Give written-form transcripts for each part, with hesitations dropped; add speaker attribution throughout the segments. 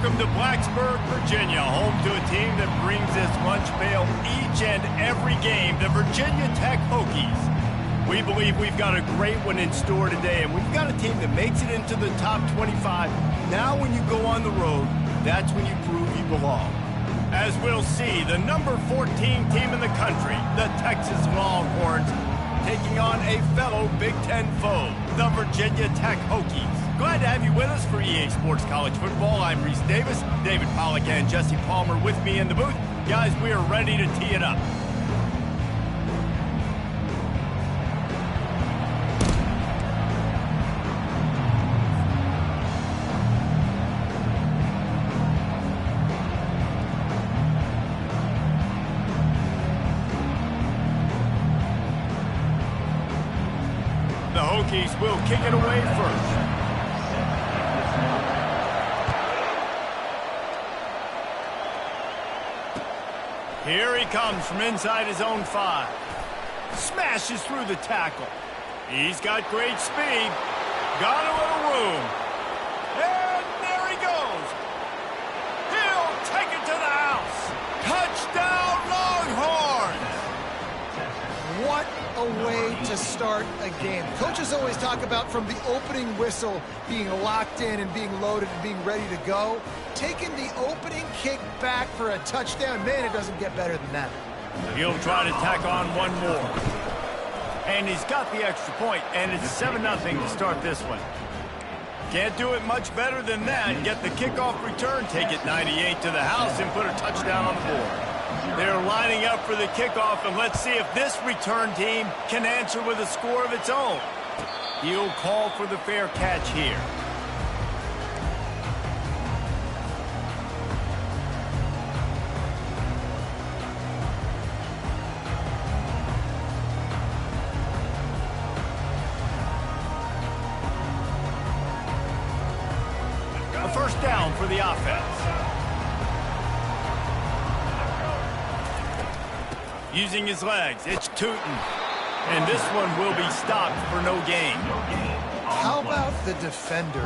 Speaker 1: Welcome to Blacksburg, Virginia, home to a team that brings this lunch pail each and every game, the Virginia Tech Hokies. We believe we've got a great one in store today, and we've got a team that makes it into the top 25. Now when you go on the road, that's when you prove you belong. As we'll see, the number 14 team in the country, the Texas Longhorns, taking on a fellow Big Ten foe, the Virginia Tech Hokies. Glad to have you with us for EA Sports College Football. I'm Reese Davis, David Pollack and Jesse Palmer with me in the booth. Guys, we are ready to tee it up. The Hokies will kick it away first. Here he comes from inside his own 5. Smashes through the tackle. He's got great speed. Got a little room. And there he goes. He'll take it to the house. Touchdown, Longhorns!
Speaker 2: What a way to start a game. Coaches always talk about from the opening whistle being locked in and being loaded and being ready to go. Taking the opening kick back for a touchdown, man, it doesn't get better than that.
Speaker 1: He'll try to tack on one more. And he's got the extra point, and it's 7-0 to start this one. Can't do it much better than that. Get the kickoff return, take it 98 to the house, and put a touchdown on the board. They're lining up for the kickoff, and let's see if this return team can answer with a score of its own. He'll call for the fair catch here. A first down for the offense. Using his legs, it's Tootin. And this one will be stopped for no gain.
Speaker 2: How about the defender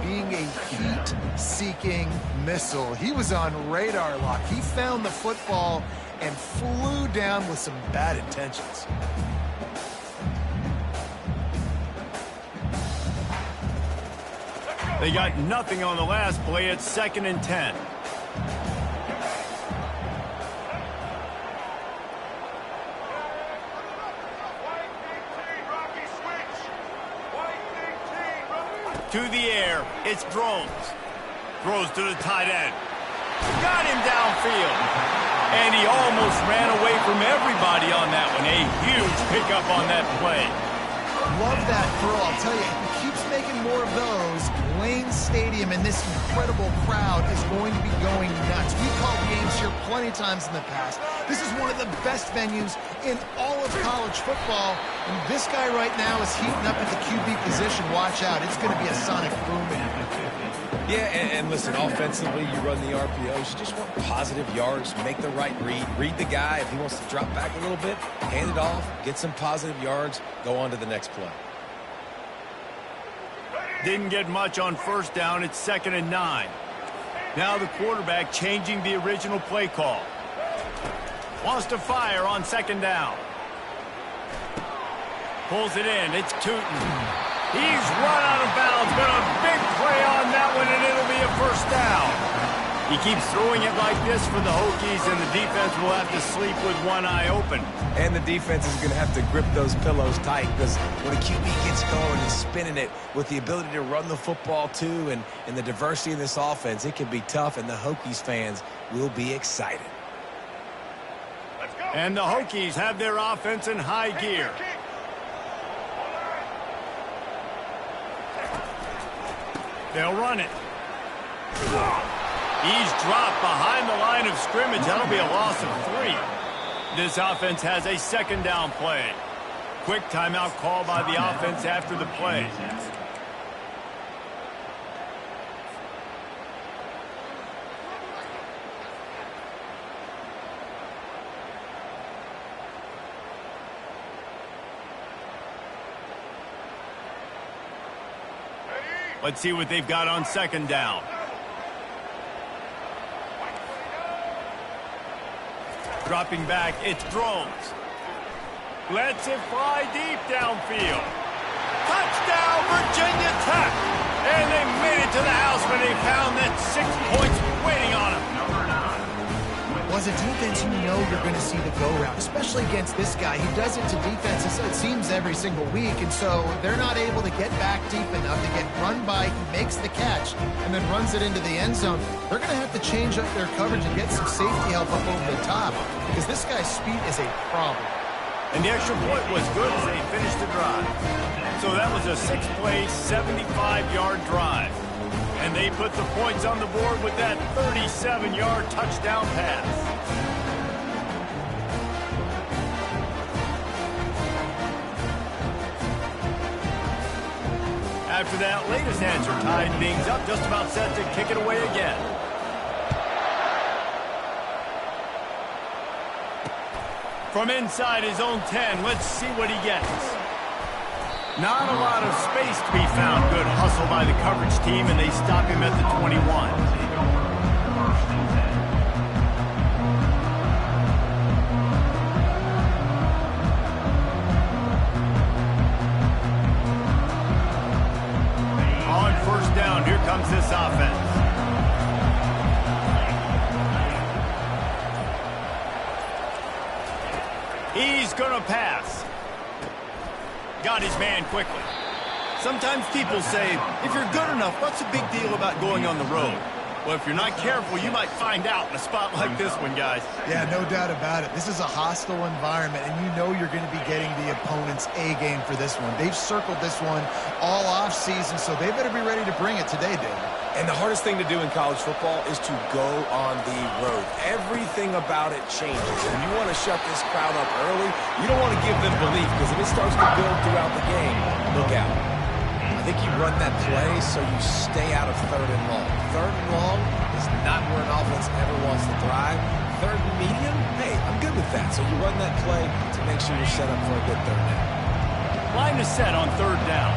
Speaker 2: being a heat-seeking missile? He was on radar lock. He found the football and flew down with some bad intentions.
Speaker 1: They got nothing on the last play. It's 2nd and 10. To the air, it's Drones. Throws to the tight end. Got him downfield. And he almost ran away from everybody on that one. A huge pickup on that play.
Speaker 2: Love that throw. I'll tell you, he keeps making more of those. Wayne Stadium and this incredible crowd is going to be going nuts. We've called games here plenty of times in the past. This is one of the best venues in all of college football. And this guy right now is heating up at the QB position. Watch out. It's going to be a sonic boom.
Speaker 3: Yeah, and listen, offensively, you run the RPOs. You just want positive yards, make the right read. Read the guy. If he wants to drop back a little bit, hand it off, get some positive yards, go on to the next play.
Speaker 1: Didn't get much on first down. It's 2nd and 9. Now the quarterback changing the original play call. Wants to fire on 2nd down. Pulls it in. It's Tootin. He's run out of bounds, but a big play on that one, and it'll be a first down. He keeps throwing it like this for the Hokies, and the defense will have to sleep with one eye open.
Speaker 3: And the defense is going to have to grip those pillows tight, because when a QB gets going and spinning it with the ability to run the football too, and the diversity in this offense, it can be tough, and the Hokies fans will be excited.
Speaker 1: And the Hokies have their offense in high gear. They'll run it. He's dropped behind the line of scrimmage. That'll be a loss of 3. This offense has a 2nd down play. Quick timeout call by the offense after the play. Let's see what they've got on 2nd down. Dropping back, it's Drones. Lets it fly deep downfield. Touchdown, Virginia Tech! And they made it to the house when they found that 6 points waiting on them.
Speaker 2: Well, as a defense, you know you're going to see the go route, especially against this guy. He does it to defenses, it seems, every single week, and so they're not able to get back deep enough to get run by. He makes the catch and then runs it into the end zone. They're going to have to change up their coverage and get some safety help up over the top because this guy's speed is a problem.
Speaker 1: And the extra point was good as they finished the drive. So that was a 6-play, 75-yard drive. And they put the points on the board with that 37-yard touchdown pass. After that latest answer tied things up, just about set to kick it away again. From inside his own 10, let's see what he gets. Not a lot of space to be found. Good hustle by the coverage team, and they stop him at the 21. On first down, here comes this offense. He's going to pass. Got his man quickly. Sometimes people say, if you're good enough, what's the big deal about going on the road? Well, if you're not careful, you might find out in a spot like this one, guys.
Speaker 2: Yeah, no doubt about it. This is a hostile environment, and you know you're going to be getting the opponent's A-game for this one. They've circled this one all off-season, so they better be ready to bring it today, Dave.
Speaker 3: And the hardest thing to do in college football is to go on the road. Everything about it changes. And you want to shut this crowd up early. You don't want to give them belief, because if it starts to build throughout the game, look out. I think you run that play so you stay out of third and long. Third and long is not where an offense ever wants to thrive. Third and medium, hey, I'm good with that. So you run that play to make sure you're set up for a good third down.
Speaker 1: Line is set on third down.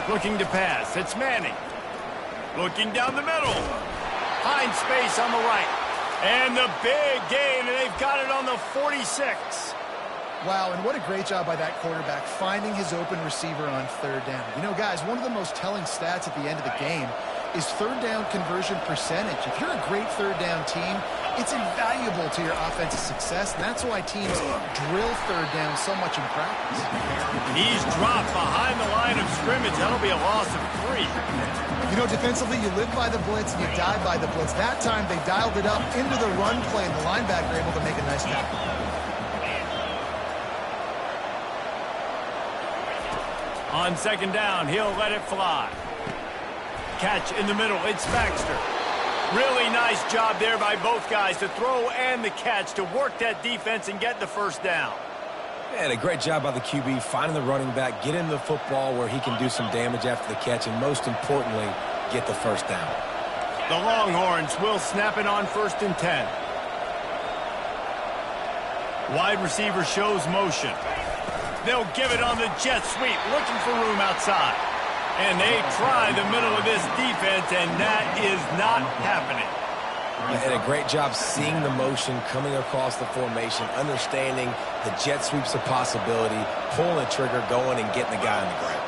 Speaker 1: Looking to pass. It's Manning. Looking down the middle. Finds space on the right. And the big gain, and they've got it on the 46.
Speaker 2: Wow, and what a great job by that quarterback finding his open receiver on third down. You know, guys, one of the most telling stats at the end of the game is third down conversion percentage. If you're a great third down team, it's invaluable to your offensive success, and that's why teams drill third down so much in practice.
Speaker 1: He's dropped behind the line of scrimmage. That'll be a loss of 3.
Speaker 2: You know, defensively, you live by the blitz and you die by the blitz. That time, they dialed it up into the run play, and the linebacker able to make a nice tackle.
Speaker 1: On second down, he'll let it fly. Catch in the middle. It's Baxter. Really nice job there by both guys to throw and the catch to work that defense and get the first down.
Speaker 3: And a great job by the QB finding the running back, get him the football where he can do some damage after the catch, and most importantly, get the first down.
Speaker 1: The Longhorns will snap it on first and 10. Wide receiver shows motion. They'll give it on the jet sweep, looking for room outside. And they try the middle of this defense, and that is not happening.
Speaker 3: And a great job seeing the motion coming across the formation, understanding the jet sweep's a possibility, pulling the trigger, going, and getting the guy on the ground.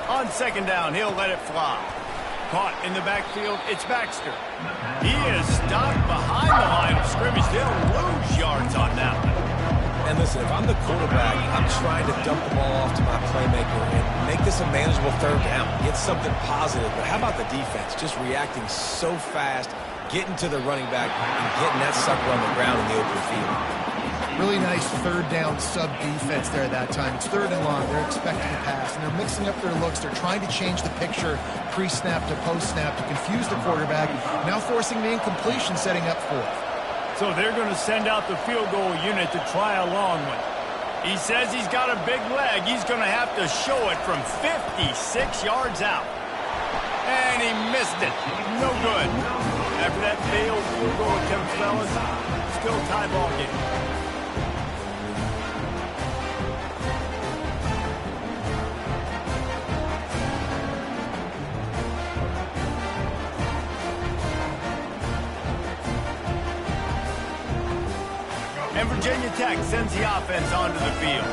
Speaker 1: On second down, he'll let it fly. Caught in the backfield, it's Baxter. He is stopped behind the line of scrimmage. They'll lose yards on that one.
Speaker 3: And listen, if I'm the quarterback, I'm trying to dump the ball off to my playmaker and make this a manageable third down. Get something positive. But how about the defense? Just reacting so fast, getting to the running back, and getting that sucker on the ground in the open field.
Speaker 2: Really nice third down sub-defense there at that time. It's third and long. They're expecting to pass, and they're mixing up their looks. They're trying to change the picture pre-snap to post-snap to confuse the quarterback, now forcing the incompletion, setting up fourth.
Speaker 1: So they're going to send out the field goal unit to try a long one. He says he's got a big leg. He's going to have to show it from 56 yards out. And he missed it. No good. After that failed field goal attempt, fellas, still tie ball game. And Virginia Tech sends the offense onto the field.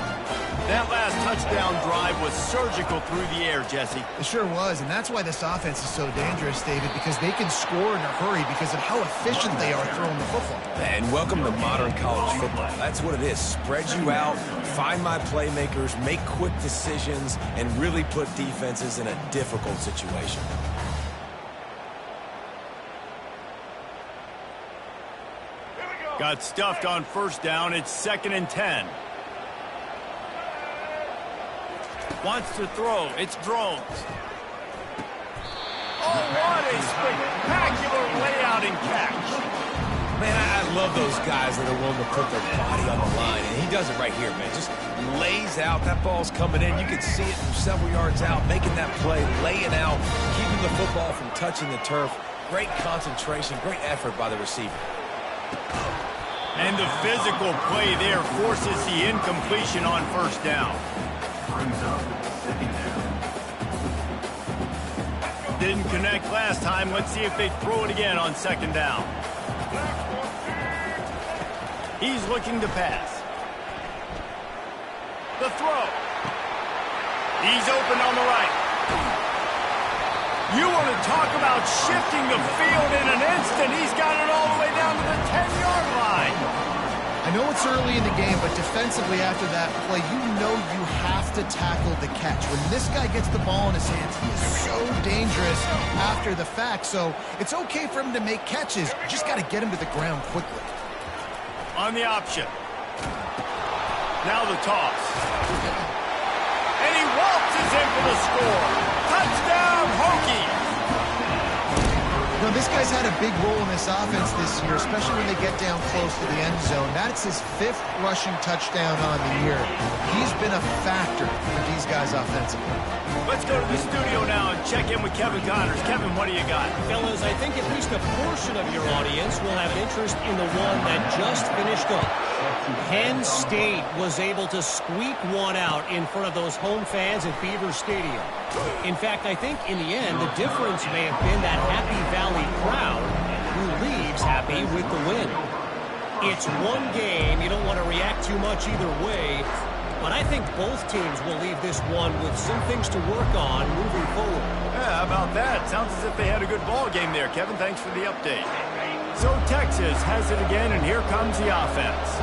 Speaker 1: That last touchdown drive was surgical through the air, Jesse.
Speaker 2: It sure was, and that's why this offense is so dangerous, David, because they can score in a hurry because of how efficient they are throwing the football.
Speaker 3: And welcome to modern college football. That's what it is. Spread you out, find my playmakers, make quick decisions, and really put defenses in a difficult situation.
Speaker 1: Got stuffed on first down. It's 2nd and 10. Wants to throw. It's Drones. Oh, what a spectacular layout and catch.
Speaker 3: Man, I love those guys that are willing to put their body on the line. And he does it right here, man. Just lays out. That ball's coming in. You can see it from several yards out, making that play, laying out, keeping the football from touching the turf. Great concentration, great effort by the receiver.
Speaker 1: And the physical play there forces the incompletion on first down. Didn't connect last time. Let's see if they throw it again on 2nd down. He's looking to pass. The throw. He's open on the right. You want to talk about shifting the field in an instant. He's got it all the way down to the 10-yard line.
Speaker 2: I know it's early in the game, but defensively after that play, you know you have to tackle the catch. When this guy gets the ball in his hands, he is so dangerous after the fact. So it's okay for him to make catches. You just got to get him to the ground quickly.
Speaker 1: On the option. Now the toss. And he waltzes in for the score. Touchdown, Hokies!
Speaker 2: You know, this guy's had a big role in this offense this year, especially when they get down close to the end zone. That's his 5th rushing touchdown on the year. He's been a factor for these guys offensively.
Speaker 1: Let's go to the studio now and check in with Kevin Connors. Kevin, what do you got?
Speaker 4: Fellas, I think at least a portion of your audience will have interest in the one that just finished up. Penn State was able to squeak one out in front of those home fans at Beaver Stadium. In fact, I think in the end, the difference may have been that Happy Valley crowd who leaves happy with the win. It's one game. You don't want to react too much either way. But I think both teams will leave this one with some things to work on moving forward.
Speaker 1: Yeah, how about that? Sounds as if they had a good ball game there. Kevin, thanks for the update. So Texas has it again, and here comes the offense.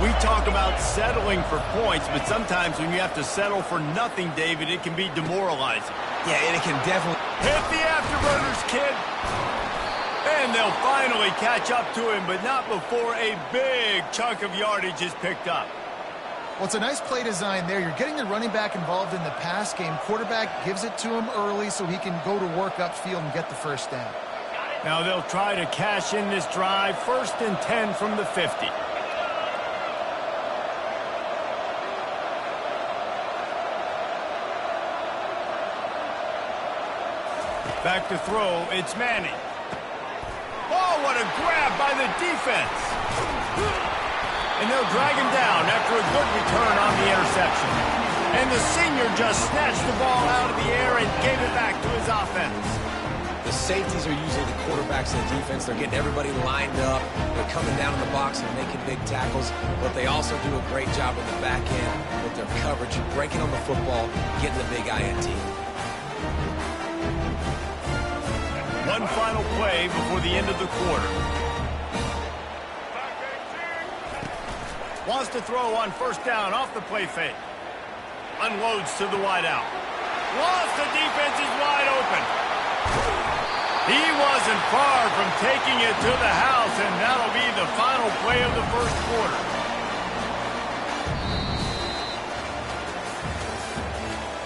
Speaker 1: We talk about settling for points, but sometimes when you have to settle for nothing, David, it can be demoralizing.
Speaker 3: Yeah, and it can definitely...
Speaker 1: Hit the afterburners, kid! And they'll finally catch up to him, but not before a big chunk of yardage is picked up.
Speaker 2: Well, it's a nice play design there. You're getting the running back involved in the pass game. Quarterback gives it to him early so he can go to work upfield and get the first down.
Speaker 1: Now they'll try to cash in this drive. 1st and 10 from the 50. Back to throw. It's Manning. Oh, what a grab by the defense. And they'll drag him down after a good return on the interception. And the senior just snatched the ball out of the air and gave it back to his offense.
Speaker 3: The safeties are usually the quarterbacks of the defense. They're getting everybody lined up. They're coming down in the box and making big tackles. But they also do a great job in the back end with their coverage, breaking on the football, getting the big INT.
Speaker 1: One final play before the end of the quarter. Wants to throw on first down off the play fake. Unloads to the wideout. Lost, the defense is wide open. He wasn't far from taking it to the house, and that'll be the final play of the first quarter.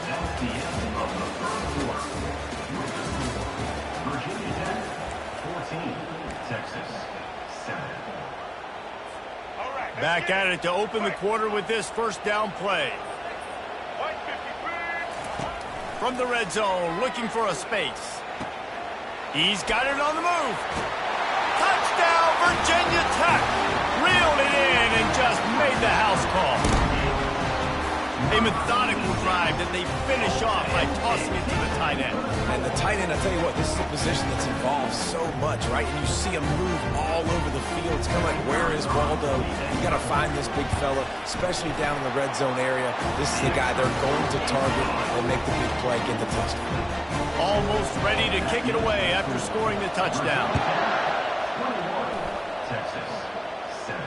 Speaker 5: That's the end of the first quarter. Virginia Tech, 14. Texas, 7.
Speaker 1: Back at it to open the quarter with this first down play. From the red zone, looking for a space. He's got it on the move. Touchdown, Virginia Tech. Reeled it in and just made the house call. A A methodical drive that they finish off by tossing it to the tight end.
Speaker 3: And the tight end, I'll tell you what, this is a position that's involved so much, right? And you see him move all over the field. It's kind of like, where is Waldo? You got to find this big fella, especially down in the red zone area. This is the guy they're going to target and make the big play, get the touchdown.
Speaker 1: Almost ready to kick it away after scoring the touchdown.
Speaker 5: Texas, 7.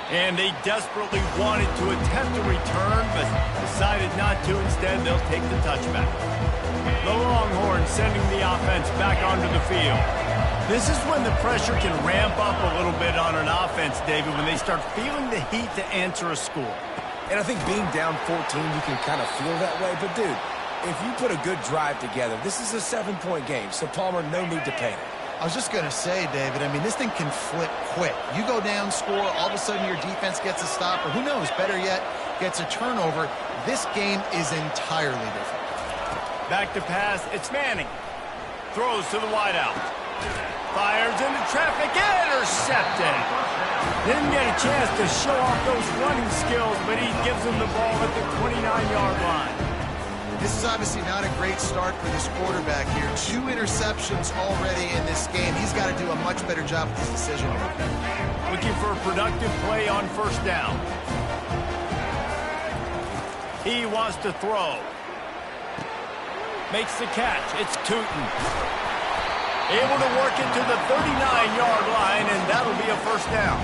Speaker 1: And they desperately wanted to attempt a return, but decided not to. Instead, they'll take the touchback. The Longhorns sending the offense back onto the field. This is when the pressure can ramp up a little bit on an offense, David, when they start feeling the heat to answer a score.
Speaker 3: And I think being down 14, you can kind of feel that way. But, dude, if you put a good drive together, this is a 7-point game. So, Palmer, no need to panic.
Speaker 2: I was just going to say, David, I mean, this thing can flip quick. You go down, score, all of a sudden your defense gets a stop, or who knows, better yet, gets a turnover. This game is entirely different.
Speaker 1: Back to pass, it's Manning. Throws to the wideout. Fires into traffic, intercepted. Didn't get a chance to show off those running skills, but he gives him the ball at the 29-yard line.
Speaker 2: This is obviously not a great start for this quarterback here. 2 interceptions already in this game. He's got to do a much better job with his decision making.
Speaker 1: Looking for a productive play on first down. He wants to throw. Makes the catch. It's Tootin. Able to work it to the 39-yard line, and that'll be a first down.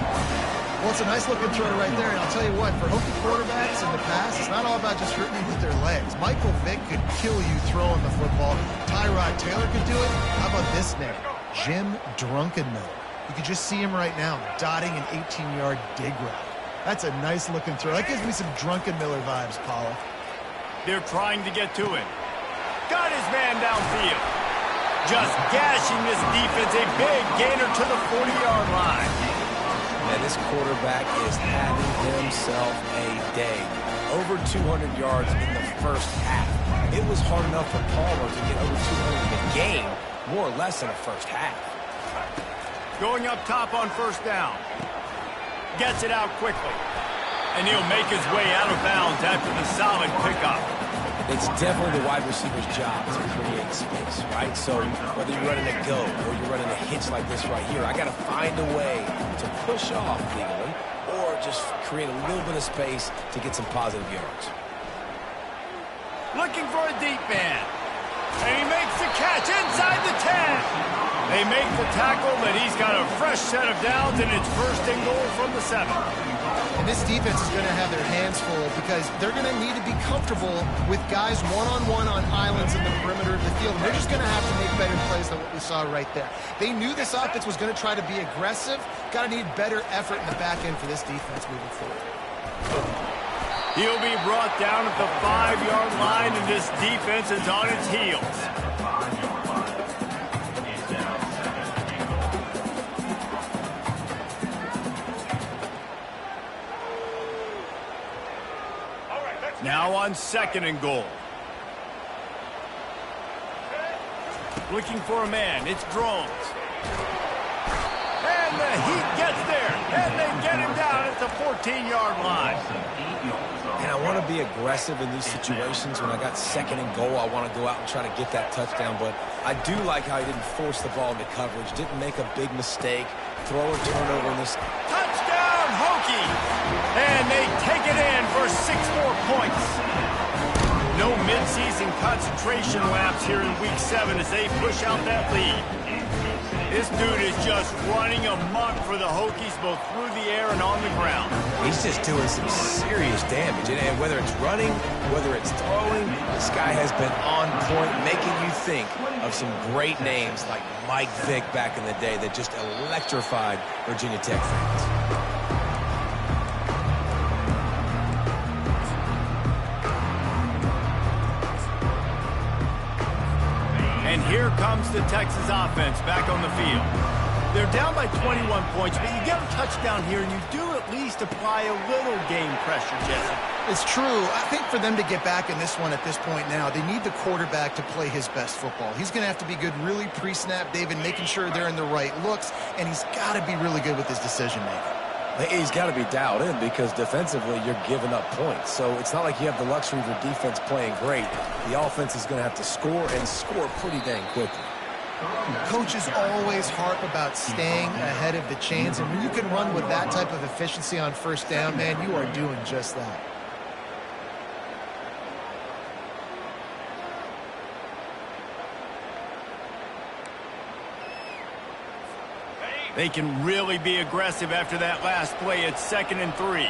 Speaker 2: Well, it's a nice-looking throw right there, and I'll tell you what, for Hokie quarterbacks in the past, it's not all about just hurting you with their legs. Michael Vick could kill you throwing the football. Tyrod Taylor could do it. How about this name? Jim Drunkenmiller. You can just see him right now, dotting an 18-yard dig route. That's a nice-looking throw. That gives me some Drunkenmiller vibes, Paula.
Speaker 1: They're trying to get to it. Got his man downfield. Just gashing this defense, a big gainer to the 40-yard line.
Speaker 3: And this quarterback is having himself a day. Over 200 yards in the first half. It was hard enough for Palmer to get over 200 in the game, more or less in the first half.
Speaker 1: Going up top on first down. Gets it out quickly. And he'll make his way out of bounds after the solid pickup.
Speaker 3: It's definitely the wide receiver's job to create space, right? So whether you're running a go or you're running a hitch like this right here, I got to find a way to push off legally or just create a little bit of space to get some positive yards.
Speaker 1: Looking for a deep man. And he makes the catch inside the 10. They make the tackle, but he's got a fresh set of downs, and it's first and goal from the 7.
Speaker 2: And this defense is going to have their hands full because they're going to need to be comfortable with guys one-on-one on islands in the perimeter of the field. And they're just going to have to make better plays than what we saw right there. They knew this offense was going to try to be aggressive. Got to need better effort in the back end for this defense moving forward.
Speaker 1: He'll be brought down at the 5-yard line, and this defense is on its heels. Now on second and goal. Looking for a man. It's Drones. And the Heat gets there. And they get him down at the 14-yard line.
Speaker 3: And I want to be aggressive in these situations. When I got second and goal, I want to go out and try to get that touchdown. But I do like how he didn't force the ball into coverage, didn't make a big mistake, throw a turnover in this.
Speaker 1: Touchdown, Hokie! And they take it in for 6 more points. No midseason concentration laps here in Week 7 as they push out that lead. This dude is just running amok for the Hokies, both through the air and on the ground.
Speaker 3: He's just doing some serious damage. And whether it's running, whether it's throwing, this guy has been on point, making you think of some great names like Mike Vick back in the day that just electrified Virginia Tech fans.
Speaker 1: And here comes the Texas offense back on the field. They're down by 21 points, but you get a touchdown here, and you do at least apply a little game pressure, Jesse.
Speaker 2: It's true. I think for them to get back in this one at this point now, they need the quarterback to play his best football. He's going to have to be good really pre-snap, David, making sure they're in the right looks, and he's got to be really good with his decision-making.
Speaker 3: He's got to be dialed in because defensively you're giving up points. So it's not like you have the luxury of your defense playing great. The offense is going to have to score and score pretty dang quickly.
Speaker 2: Coaches always harp about staying ahead of the chains, and when you can run with that type of efficiency on first down, man, you are doing just that.
Speaker 1: They can really be aggressive after that last play. It's 2nd and 3.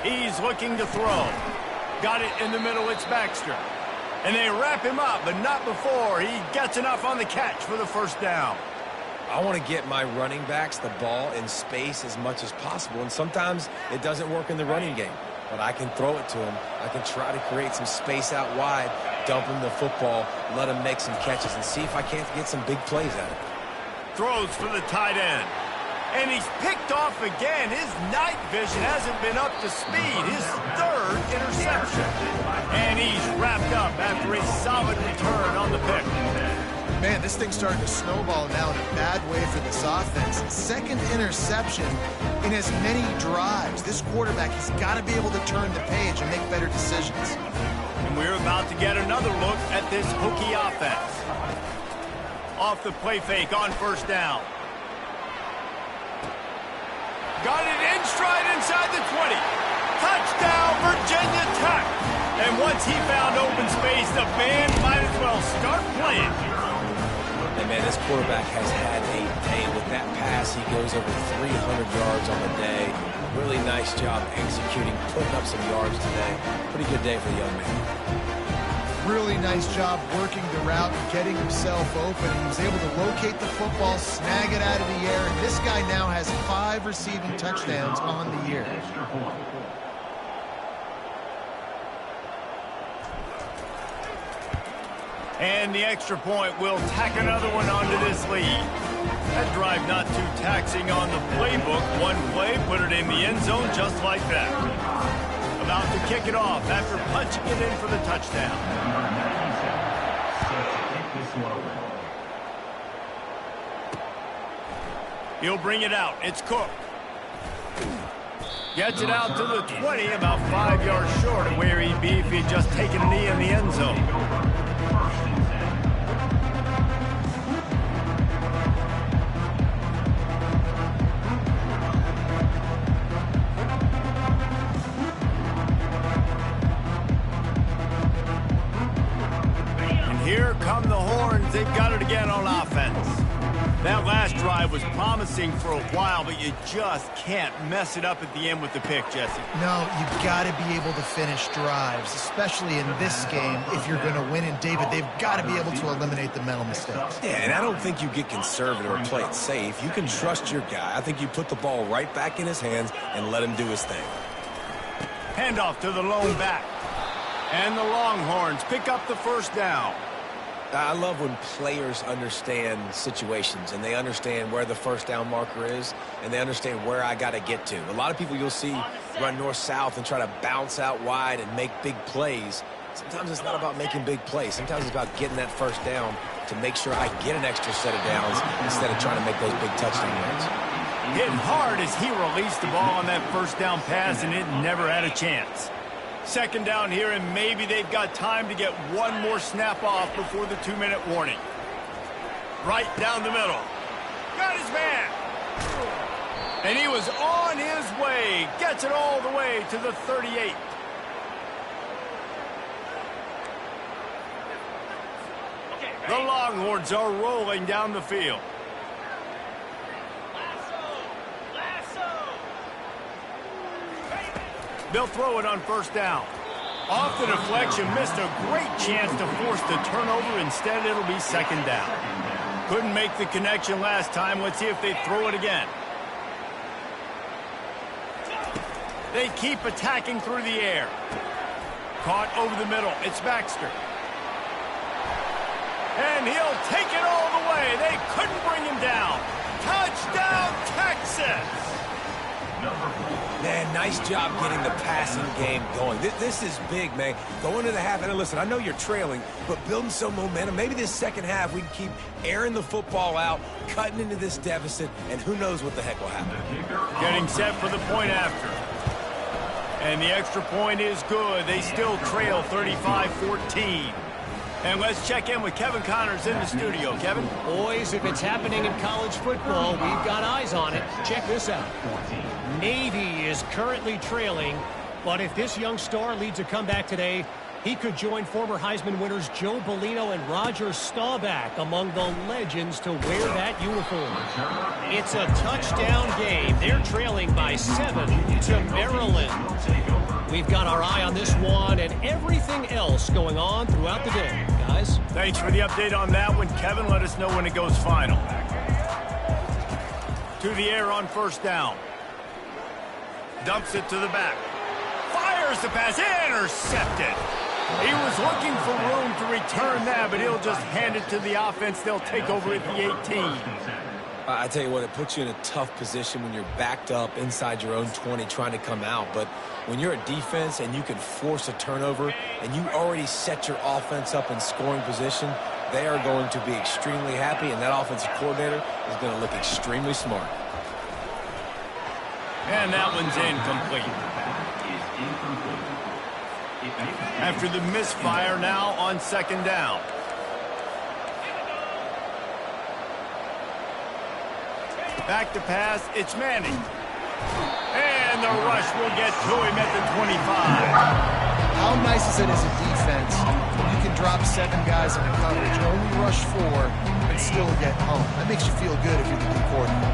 Speaker 1: He's looking to throw. Got it in the middle. It's Baxter. And they wrap him up, but not before he gets enough on the catch for the first down.
Speaker 3: I want to get my running backs the ball in space as much as possible, and sometimes it doesn't work in the running game. But I can throw it to him. I can try to create some space out wide, dump him the football, let him make some catches, and see if I can't get some big plays out of it.
Speaker 1: Throws for the tight end. And he's picked off again. His night vision hasn't been up to speed. His 3rd interception. And he's wrapped up after a solid return on the pick.
Speaker 2: Man, this thing's starting to snowball now in a bad way for this offense. 2nd interception in as many drives. This quarterback has got to be able to turn the page and make better decisions.
Speaker 1: And we're about to get another look at this Hokie offense. Off the play fake on first down. Got it in stride inside the 20. Touchdown, Virginia Tech. And once he found open space, the band might as well start playing.
Speaker 3: And man, this quarterback has had a day with that pass. He goes over 300 yards on the day. Really nice job executing, putting up some yards today. Pretty good day for the young man.
Speaker 2: Really nice job working the route and getting himself open. He was able to locate the football, snag it out of the air, and this guy now has 5 receiving touchdowns on the year.
Speaker 1: And the extra point will tack another one onto this lead. That drive not too taxing on the playbook. One play, put it in the end zone just like that. About to kick it off after punching it in for the touchdown. He'll bring it out. It's Cook. Gets it out to the 20, about 5 yards short of where he'd be if he'd just taken a knee in the end zone. Here come the horns. They've got it again on offense. That last drive was promising for a while, but you just can't mess it up at the end with the pick, Jesse.
Speaker 2: No, you've got to be able to finish drives, especially in this game if you're going to win. And, David, they've got to be able to eliminate the mental mistakes.
Speaker 3: Yeah, and I don't think you get conservative or play it safe. You can trust your guy. I think you put the ball right back in his hands and let him do his thing.
Speaker 1: Handoff to the lone back. And the Longhorns pick up the first down.
Speaker 3: I love when players understand situations and they understand where the first down marker is and they understand where I got to get to. A lot of people you'll see run north-south and try to bounce out wide and make big plays. Sometimes it's not about making big plays. Sometimes it's about getting that first down to make sure I get an extra set of downs instead of trying to make those big touchdown runs.
Speaker 1: Hitting hard as he released the ball on that first down pass, and it never had a chance. 2nd down here, and maybe they've got time to get one more snap off before the 2-minute warning. Right down the middle. Got his man. And he was on his way. Gets it all the way to the 38. The Longhorns are rolling down the field. They'll throw it on first down. Off the deflection, missed a great chance to force the turnover. Instead, it'll be 2nd down. Couldn't make the connection last time. Let's see if they throw it again. They keep attacking through the air. Caught over the middle. It's Baxter. And he'll take it all the way. They couldn't bring him down. Touchdown, Texas!
Speaker 3: Man, nice job getting the passing game going. This is big, man. Going to the half, and listen, I know you're trailing, but building some momentum. Maybe this second half we can keep airing the football out, cutting into this deficit, and who knows what the heck will happen.
Speaker 1: Getting set for the point after. And the extra point is good. They still trail 35-14. And let's check in with Kevin Connors in the studio. Kevin?
Speaker 4: Boys, if it's happening in college football, we've got eyes on it. Check this out. Navy is currently trailing, but if this young star leads a comeback today, he could join former Heisman winners Joe Bellino and Roger Staubach among the legends to wear that uniform. It's a touchdown game. They're trailing by 7 to Maryland. We've got our eye on this one and everything else going on throughout the day, guys.
Speaker 1: Thanks for the update on that one, Kevin. Let us know when it goes final. To the air on first down. Dumps it to the back. Fires the pass. Intercepted. He was looking for room to return that, but he'll just hand it to the offense. They'll take over at the 18.
Speaker 3: I tell you what, it puts you in a tough position when you're backed up inside your own 20 trying to come out. But when you're a defense and you can force a turnover and you already set your offense up in scoring position, they are going to be extremely happy, and that offensive coordinator is going to look extremely smart.
Speaker 1: And that one's incomplete. After the misfire, now on second down. Back to pass, it's Manning. And the rush will get to him at the 25.
Speaker 2: How nice is it as a defense? You can drop 7 guys in a coverage, only rush 4, and still get home. That makes you feel good if you're the D coordinator.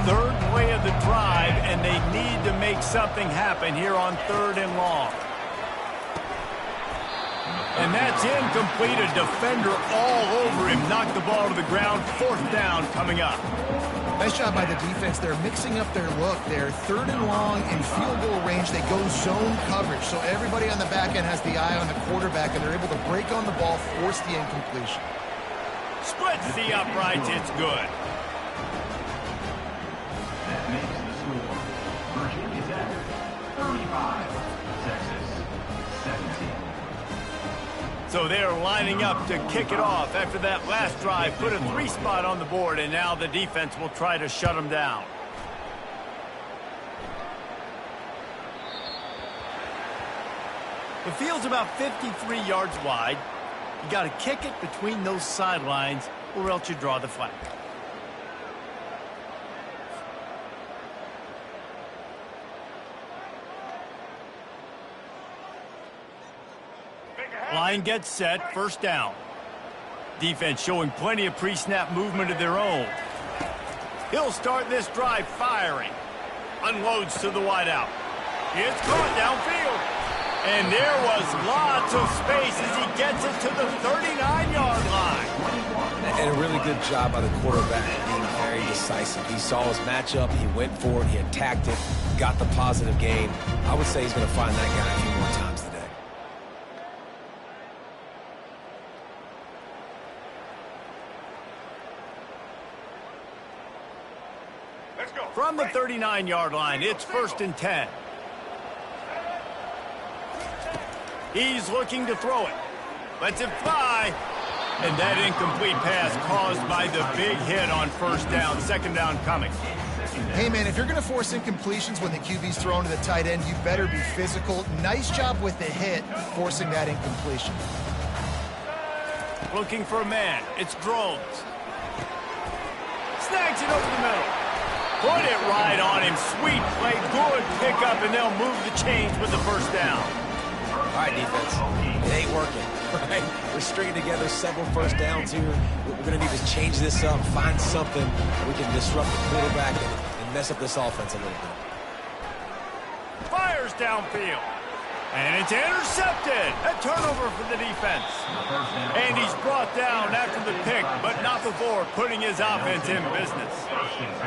Speaker 1: Third play of the drive, and they need to make something happen here on 3rd and long. And that's incomplete. A defender all over him. Knocked the ball to the ground. 4th down coming up.
Speaker 2: Nice job by the defense. They're mixing up their look. They're 3rd and long in field goal range. They go zone coverage. So everybody on the back end has the eye on the quarterback, and they're able to break on the ball, force the incompletion.
Speaker 1: Splits the uprights. It's good.
Speaker 5: That makes the score Virginia Tech 35, Texas 17.
Speaker 1: So they're lining up to kick it off after that last drive. Put a 3 spot on the board, and now the defense will try to shut them down. The field's about 53 yards wide. You got to kick it between those sidelines, or else you draw the flag. Line gets set, first down. Defense showing plenty of pre-snap movement of their own. He'll start this drive firing. Unloads to the wideout. It's caught downfield. And there was lots of space as he gets it to the 39-yard line.
Speaker 3: And a really good job by the quarterback being very decisive. He saw his matchup, he went for it, he attacked it, got the positive gain. I would say he's going to find that guy a few more times today.
Speaker 1: From the 39-yard line, it's 1st and 10. He's looking to throw it. Lets it fly. And that incomplete pass caused by the big hit on 1st down. 2nd down coming.
Speaker 2: Hey, man, if you're going to force incompletions when the QB's thrown to the tight end, you better be physical. Nice job with the hit, forcing that incompletion.
Speaker 1: Looking for a man. It's Drones. Snags it over the middle. Put it right on him. Sweet play. Good pickup, and they'll move the chains with the 1st down.
Speaker 3: All right, defense. It ain't working. Right? We're stringing together several 1st downs here. We're going to need to change this up, find something we can disrupt the quarterback and mess up this offense a little bit.
Speaker 1: Fires downfield. And it's intercepted. A turnover for the defense. And he's brought down after the pick, but not before putting his offense in business.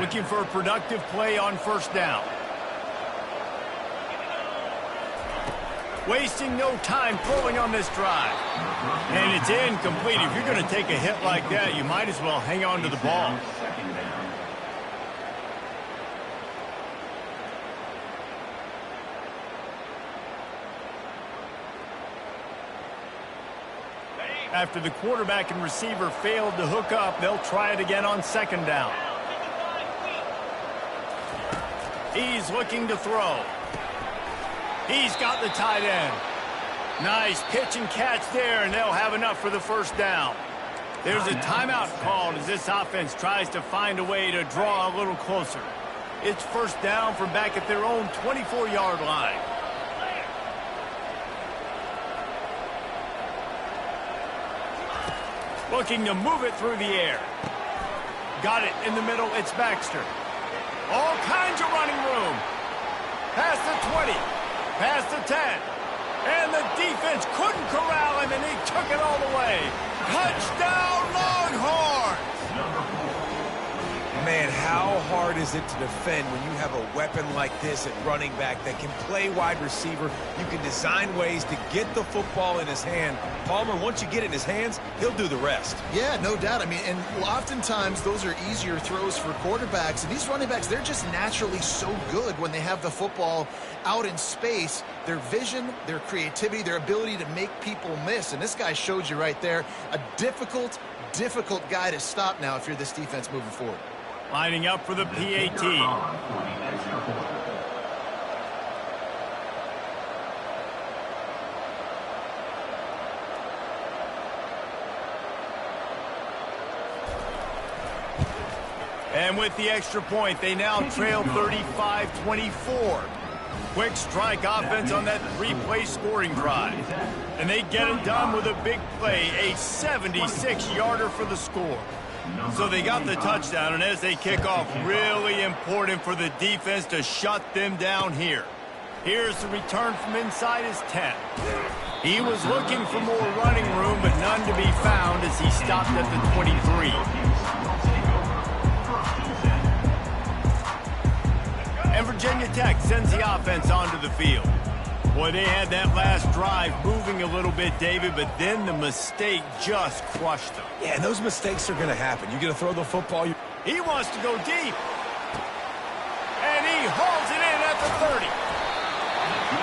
Speaker 1: Looking for a productive play on 1st down. Wasting no time throwing on this drive. And it's incomplete. If you're going to take a hit like that, you might as well hang on to the ball. After the quarterback and receiver failed to hook up, they'll try it again on second down. He's looking to throw. He's got the tight end. Nice pitch and catch there, and they'll have enough for the first down. There's a timeout called as this offense tries to find a way to draw a little closer. It's first down from back at their own 24-yard line. Looking to move it through the air. Got it in the middle. It's Baxter. All kinds of running room. Past the 20. Past the 10. And the defense couldn't corral him, and he took it all the way. Touchdown, Longhorns!
Speaker 3: Man, how hard is it to defend when you have a weapon like this at running back that can play wide receiver? You can design ways to get the football in his hand. Palmer, once you get it in his hands, he'll do the rest.
Speaker 2: Yeah, no doubt. I mean, and oftentimes those are easier throws for quarterbacks. And these running backs, they're just naturally so good when they have the football out in space. Their vision, their creativity, their ability to make people miss. And this guy showed you right there, a difficult guy to stop now if you're this defense moving forward.
Speaker 1: Lining up for the PAT. And with the extra point, they now trail 35-24. Quick strike offense on that three-play scoring drive. And they get it done with a big play, a 76-yarder for the score. So they got the touchdown, and as they kick off, really important for the defense to shut them down here. Here's the return from inside his 10. He was looking for more running room, but none to be found as he stopped at the 23. And Virginia Tech sends the offense onto the field. Boy, they had that last drive moving a little bit, David, but then the mistake just crushed them.
Speaker 3: Yeah, and those mistakes are going to happen. You're going to throw the football.
Speaker 1: He wants to go deep. And he hauls it in at the 30.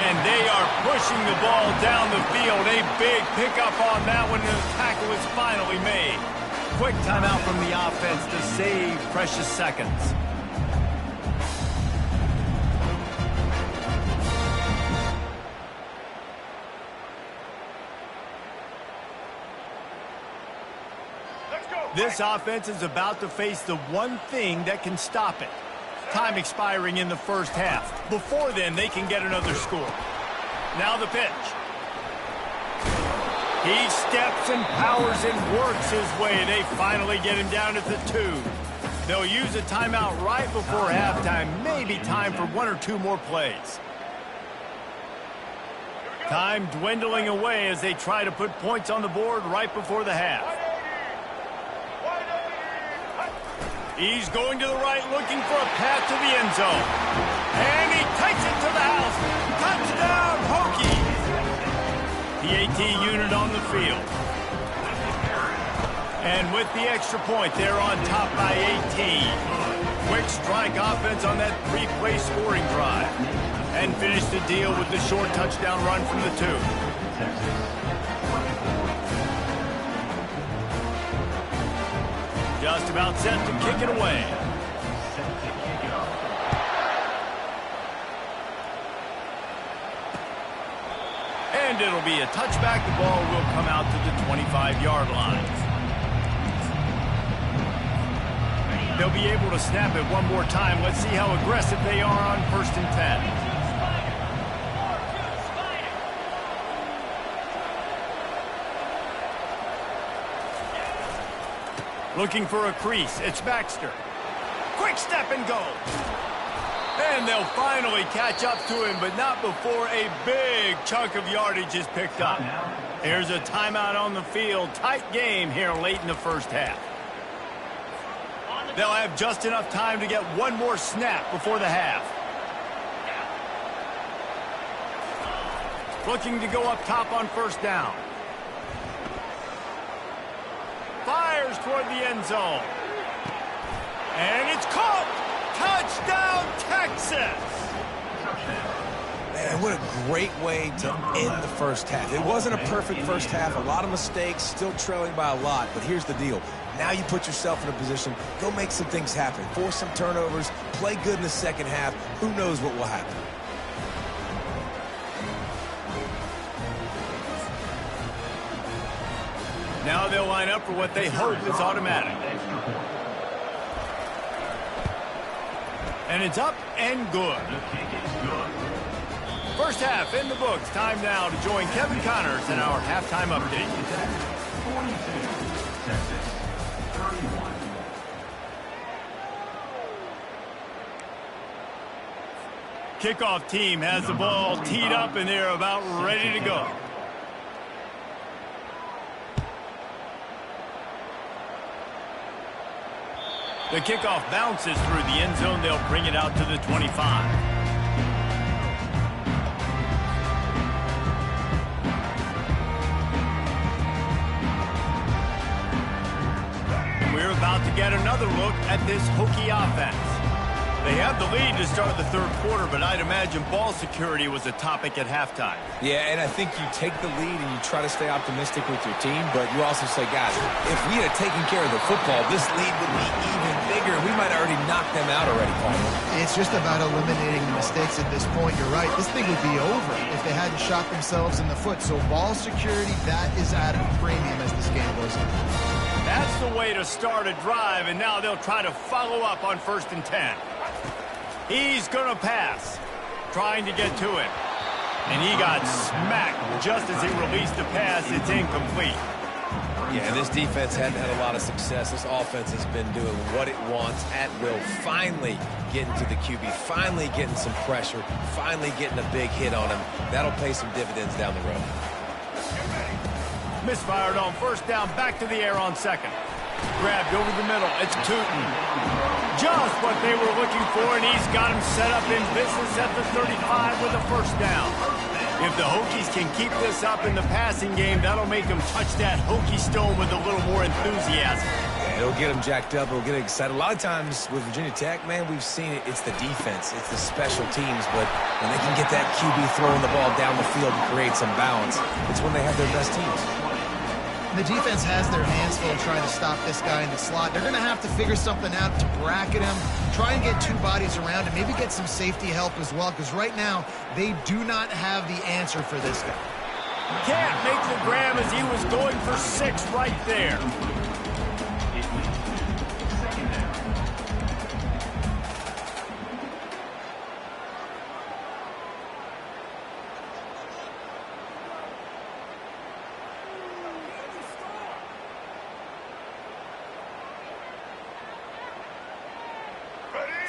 Speaker 1: And they are pushing the ball down the field. A big pickup on that one, and the tackle is finally made. Quick timeout from the offense to save precious seconds. This offense is about to face the one thing that can stop it. Time expiring in the first half. Before then, they can get another score. Now the pitch. He steps and powers and works his way. They finally get him down at the 2. They'll use a timeout right before halftime. Maybe time for one or two more plays. Time dwindling away as they try to put points on the board right before the half. He's going to the right, looking for a path to the end zone. And he takes it to the house. Touchdown, Hokies! The AT unit on the field. And with the extra point, they're on top by 18. Quick strike offense on that three-play scoring drive. And finish the deal with the short touchdown run from the 2. Just about set to kick it away. And it'll be a touchback. The ball will come out to the 25-yard line. They'll be able to snap it one more time. Let's see how aggressive they are on 1st and 10. Looking for a crease. It's Baxter. Quick step and go. And they'll finally catch up to him, but not before a big chunk of yardage is picked up. Here's a timeout on the field. Tight game here late in the first half. They'll have just enough time to get one more snap before the half. Looking to go up top on 1st down. Fires toward the end zone. And it's caught! Touchdown, Texas!
Speaker 3: And what a great way to end the first half. It wasn't a perfect first half, a lot of mistakes, still trailing by a lot, but here's the deal. Now you put yourself in a position, go make some things happen, force some turnovers, play good in the second half. Who knows what will happen?
Speaker 1: Now they'll line up for what they hope is automatic. And it's up and good. First half in the books. Time now to join Kevin Connors in our halftime update.
Speaker 5: 42, Texas, 31.
Speaker 1: Kickoff team has the ball teed up and they're about ready to go. The kickoff bounces through the end zone. They'll bring it out to the 25. We're about to get another look at this Hokie offense. They have the lead to start the third quarter, but I'd imagine ball security was a topic at halftime.
Speaker 3: Yeah, and I think you take the lead and you try to stay optimistic with your team, but you also say, guys, if we had taken care of the football, this lead would be even bigger. We might have already knocked them out already, Palmer.
Speaker 2: It's just about eliminating the mistakes at this point. You're right. This thing would be over if they hadn't shot themselves in the foot. So ball security, that is at a premium as this game goes on.
Speaker 1: That's the way to start a drive, and now they'll try to follow up on 1st and 10. He's going to pass, trying to get to it. And he got smacked just as he released the pass. It's incomplete.
Speaker 3: Yeah, this defense hadn't had a lot of success. This offense has been doing what it wants at will. Finally getting to the QB, finally getting some pressure, finally getting a big hit on him. That'll pay some dividends down the road.
Speaker 1: Misfired on 1st down, back to the air on 2nd. Grabbed over the middle. It's Tootin. Just what they were looking for, and he's got him set up in business at the 35 with a 1st down. If the Hokies can keep this up in the passing game, that'll make them touch that Hokie stone with a little more enthusiasm.
Speaker 3: Yeah, it'll get them jacked up. It'll get them excited. A lot of times with Virginia Tech, man, we've seen it. It's the defense. It's the special teams. But when they can get that QB throwing the ball down the field and create some balance, it's when they have their best teams.
Speaker 2: The defense has their hands full trying to stop this guy in the slot. They're going to have to figure something out to bracket him, try and get 2 bodies around him, maybe get some safety help as well, because right now they do not have the answer for this guy.
Speaker 1: Can't make the grab as he was going for 6 right there.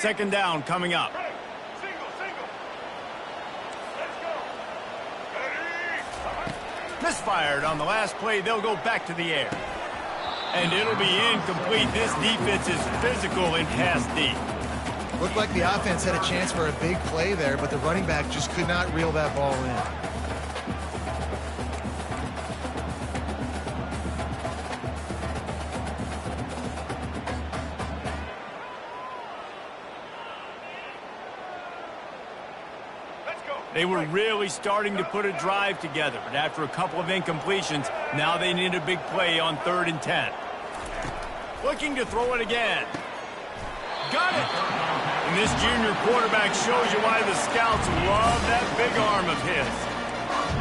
Speaker 1: Second down coming up. Misfired on the last play. They'll go back to the air. And it'll be incomplete. This defense is physical in pass deep.
Speaker 2: Looked like the offense had a chance for a big play there, but the running back just could not reel that ball in.
Speaker 1: They were really starting to put a drive together, but after a couple of incompletions, now they need a big play on 3rd and 10. Looking to throw it again. Got it! And this junior quarterback shows you why the scouts love that big arm of his.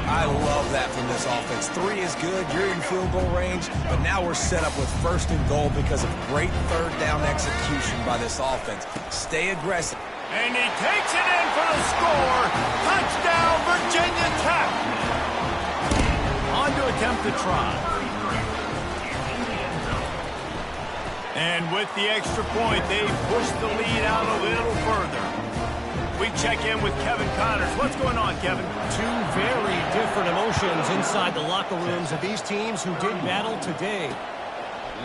Speaker 3: I love that from this offense. 3 is good. You're in field goal range, but now we're set up with 1st and goal because of great 3rd down execution by this offense. Stay aggressive.
Speaker 1: And he takes it in for the score. Touchdown, Virginia Tech. On to attempt the try. And with the extra point, they push the lead out a little further. We check in with Kevin Connors. What's going on, Kevin?
Speaker 4: 2 very different emotions inside the locker rooms of these teams who did battle today.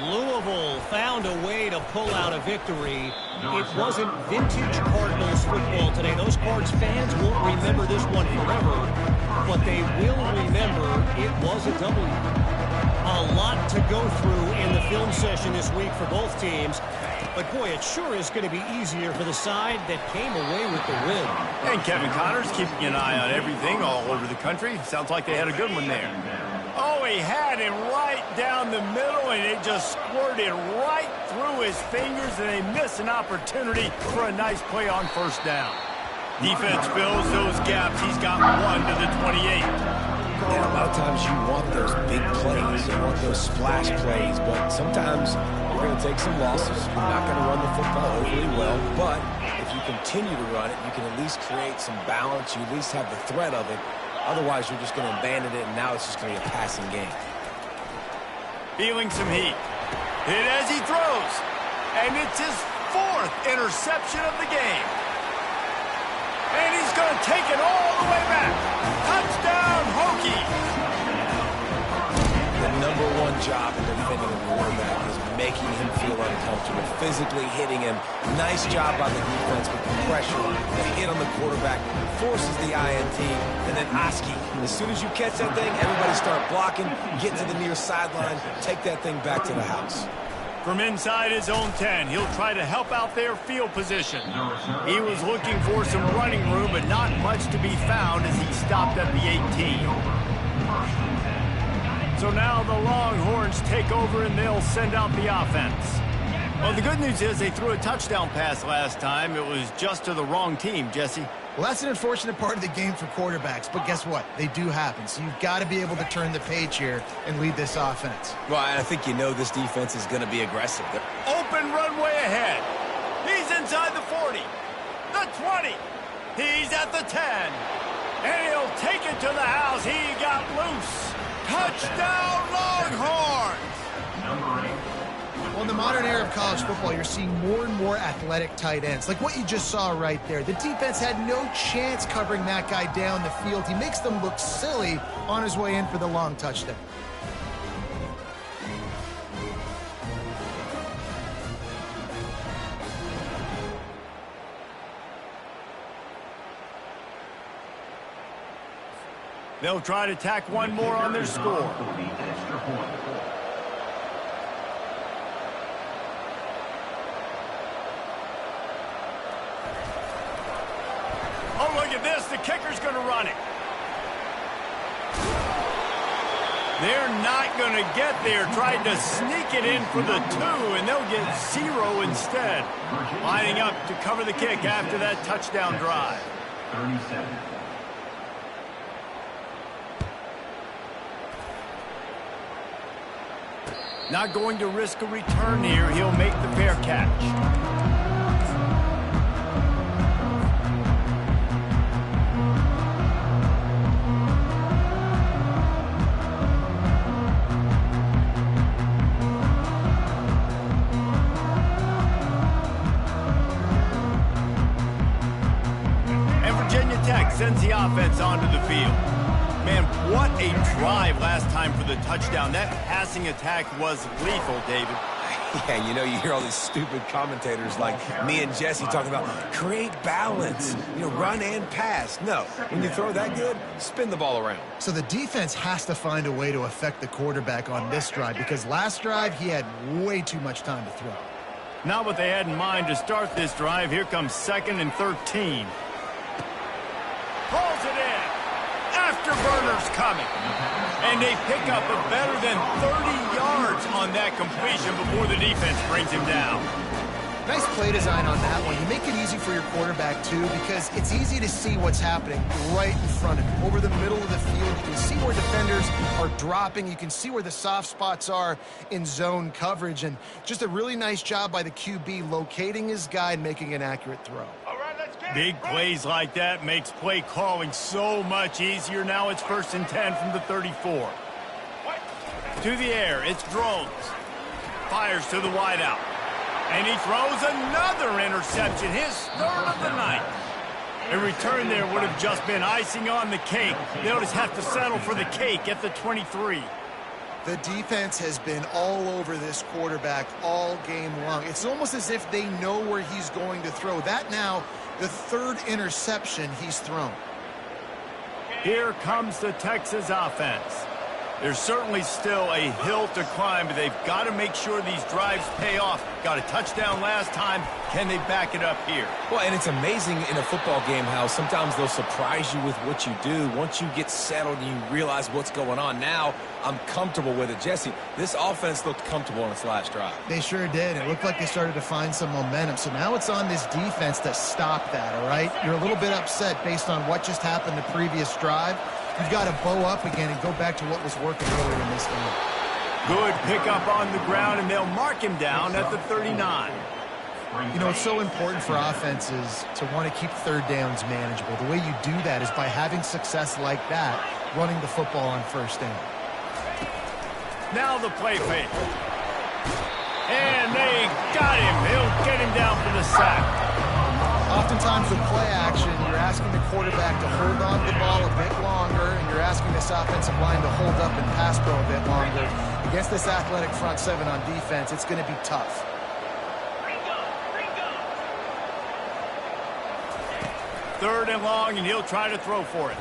Speaker 4: Louisville found a way to pull out a victory. It wasn't vintage Cardinals football today. Those Cards fans won't remember this one forever, but they will remember it was a W. A lot to go through in the film session this week for both teams. But, boy, it sure is going to be easier for the side that came away with the win.
Speaker 1: And Kevin Connors keeping an eye on everything all over the country. Sounds like they had a good one there. Oh, he had him right down the middle, and it just squirted right through his fingers, and they missed an opportunity for a nice play on first down. Defense fills those gaps. He's got one to the 28.
Speaker 3: Yeah, a lot of times you want those big plays. You want those splash plays, but sometimes you're going to take some losses. You're not going to run the football overly well, but if you continue to run it, you can at least create some balance. You at least have the threat of it. Otherwise, you're just going to abandon it, and now it's just going to be a passing game.
Speaker 1: Feeling some heat. Hit as he throws. And it's his 4th interception of the game. And he's going to take it all the way back. Touchdown, Hokies!
Speaker 3: The #1 job in defending a quarterback is making him feel uncomfortable, physically hitting him. Nice job by the defense with the pressure, the hit on the quarterback, forces the INT, and then Oski. As soon as you catch that thing, everybody start blocking, get to the near sideline, take that thing back to the house.
Speaker 1: From inside his own 10, he'll try to help out their field position. He was looking for some running room, but not much to be found as he stopped at the 18. So now the Longhorns take over and they'll send out the offense. Well, the good news is they threw a touchdown pass last time. It was just to the wrong team, Jesse.
Speaker 2: Well, that's an unfortunate part of the game for quarterbacks, but guess what? They do happen, so you've got to be able to turn the page here and lead this offense.
Speaker 3: Well, I think you know this defense is going to be aggressive.
Speaker 1: Open runway ahead. He's inside the 40, the 20. He's at the 10, and he'll take it to the house. He got loose. Touchdown, Longhorns!
Speaker 5: Number 8.
Speaker 2: Well, in the modern era of college football, you're seeing more and more athletic tight ends, like what you just saw right there. The defense had no chance covering that guy down the field. He makes them look silly on his way in for the long touchdown.
Speaker 1: They'll try to tack one more on their score. Oh, look at this. The kicker's going to run it. They're not going to get there. Trying to sneak it in for the 2, and they'll get 0 instead. Lining up to cover the kick after that touchdown drive.
Speaker 5: 37.
Speaker 1: Not going to risk a return here. He'll make the fair catch. And Virginia Tech sends the offense onto the field. Man, what a drive last time for the touchdown. That passing attack was lethal, David.
Speaker 3: Yeah, you know, you hear all these stupid commentators like me and Jesse talking about create balance, you know, run and pass. No, when you throw that good, spin the ball around.
Speaker 2: So the defense has to find a way to affect the quarterback on this drive, because last drive he had way too much time to throw.
Speaker 1: Not what they had in mind to start this drive. Here comes 2nd and 13. Pulls it in. Afterburner's coming. And they pick up a better than 30 yards on that completion before the defense brings him down.
Speaker 2: Nice play design on that one. You make it easy for your quarterback, too, because it's easy to see what's happening right in front of you. Over the middle of the field, you can see where defenders are dropping. You can see where the soft spots are in zone coverage. And just a really nice job by the QB locating his guy and making an accurate throw.
Speaker 1: Big plays like that makes play calling so much easier. Now it's 1st and 10 from the 34. To the air, it's Drones. Fires to the wideout. And he throws another interception, his 3rd of the night. A return there would have just been icing on the cake. They'll just have to settle for the cake at the 23.
Speaker 2: The defense has been all over this quarterback all game long. It's almost as if they know where he's going to throw. That now, the 3rd interception he's thrown.
Speaker 1: Here comes the Texas offense. There's certainly still a hill to climb, but they've got to make sure these drives pay off. Got a touchdown last time. Can they back it up here?
Speaker 3: Well, and it's amazing in a football game how sometimes they'll surprise you with what you do. Once you get settled and you realize what's going on, now I'm comfortable with it. Jesse, this offense looked comfortable on its last drive.
Speaker 2: They sure did. It looked like they started to find some momentum. So now it's on this defense to stop that, all right? You're a little bit upset based on what just happened the previous drive. You've got to bow up again and go back to what was working earlier in this game.
Speaker 1: Good pickup on the ground, and they'll mark him down at the 39.
Speaker 2: You know, it's so important for offenses to want to keep third downs manageable. The way you do that is by having success like that, running the football on first down.
Speaker 1: Now the play fake. And they got him. He'll get him down for the sack.
Speaker 2: Oftentimes with play action, you're asking the quarterback to hold on to the ball a bit longer, and you're asking this offensive line to hold up and pass pro a bit longer. Against this athletic front seven on defense, it's going to be tough.
Speaker 1: Third and long, and he'll try to throw for it.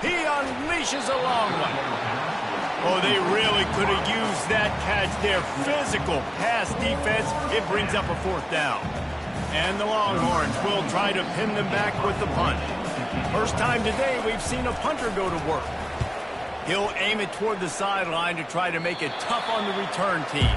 Speaker 1: He unleashes a long one. Oh, they really could have used that catch there. Physical pass defense. It brings up a fourth down. And the Longhorns will try to pin them back with the punt. First time today we've seen a punter go to work. He'll aim it toward the sideline to try to make it tough on the return team.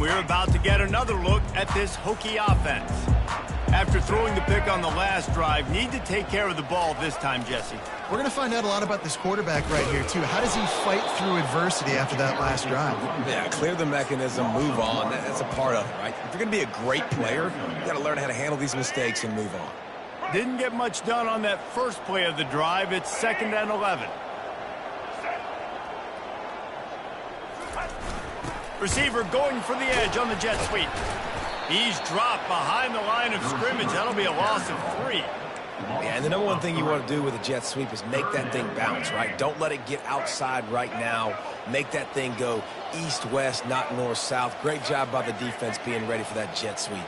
Speaker 1: We're about to get another look at this Hokie offense. After throwing the pick on the last drive, need to take care of the ball this time, Jesse.
Speaker 2: We're going to find out a lot about this quarterback right here, too. How does he fight through adversity after that last drive?
Speaker 3: Yeah, clear the mechanism, move on. That's a part of it, right? If you're going to be a great player, you got to learn how to handle these mistakes and move on.
Speaker 1: Didn't get much done on that first play of the drive. It's 2nd and 11. Receiver going for the edge on the jet sweep. He's dropped behind the line of scrimmage. That'll be a loss of 3.
Speaker 3: Yeah, and the number one thing you want to do with a jet sweep is make that thing bounce, right? Don't let it get outside right now. Make that thing go east-west, not north-south. Great job by the defense being ready for that jet sweep.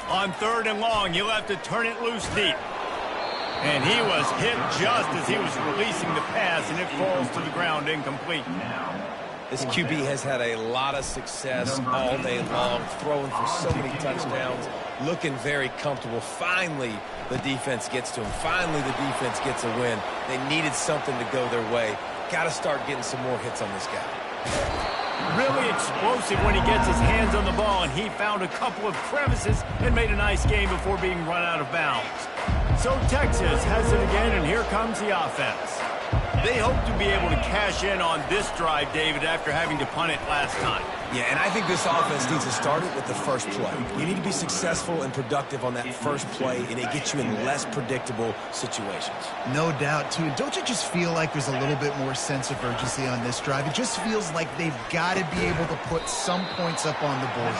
Speaker 1: On 3rd and long, you'll have to turn it loose deep. And he was hit just as he was releasing the pass, and it falls to the ground incomplete.
Speaker 3: This QB has had a lot of success all day long, throwing for so many touchdowns. looking very comfortable. Finally, the defense gets to him. Finally, the defense gets a win. They needed something to go their way. Got to start getting some more hits on this guy.
Speaker 1: Really explosive when he gets his hands on the ball, and he found a couple of crevices and made a nice game before being run out of bounds. So Texas has it again, and here comes the offense. They hope to be able to cash in on this drive, David, after having to punt it last time.
Speaker 3: Yeah, and I think this offense needs to start it with the first play. You need to be successful and productive on that first play, and it gets you in less predictable situations.
Speaker 2: No doubt, too. Don't you just feel like there's a little bit more sense of urgency on this drive? It just feels like they've got to be able to put some points up on the board.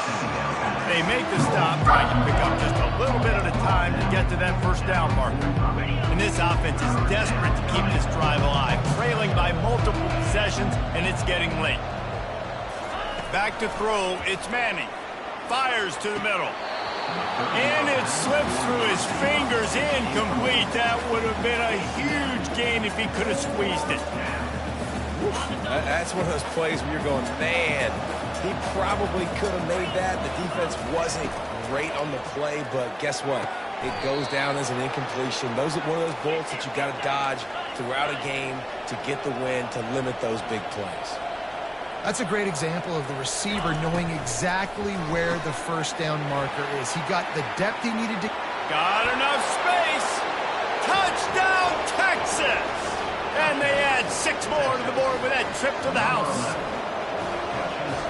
Speaker 1: They make the stop, trying to pick up just a little bit at a time to get to that first down marker. And this offense is desperate to keep this drive alive, trailing by multiple possessions, and it's getting late. Back to throw, it's Manning. Fires to the middle. And it slips through his fingers, incomplete. That would have been a huge gain if he could have squeezed it.
Speaker 3: That's one of those plays where you're going, man, he probably could have made that. The defense wasn't great on the play, but guess what? It goes down as an incompletion. Those are one of those bullets that you got to dodge throughout a game to get the win, to limit those big plays.
Speaker 2: That's a great example of the receiver knowing exactly where the first down marker is. He got the depth he needed to.
Speaker 1: Got enough space. Touchdown, Texas. And they add 6 more to the board with that trip to the house.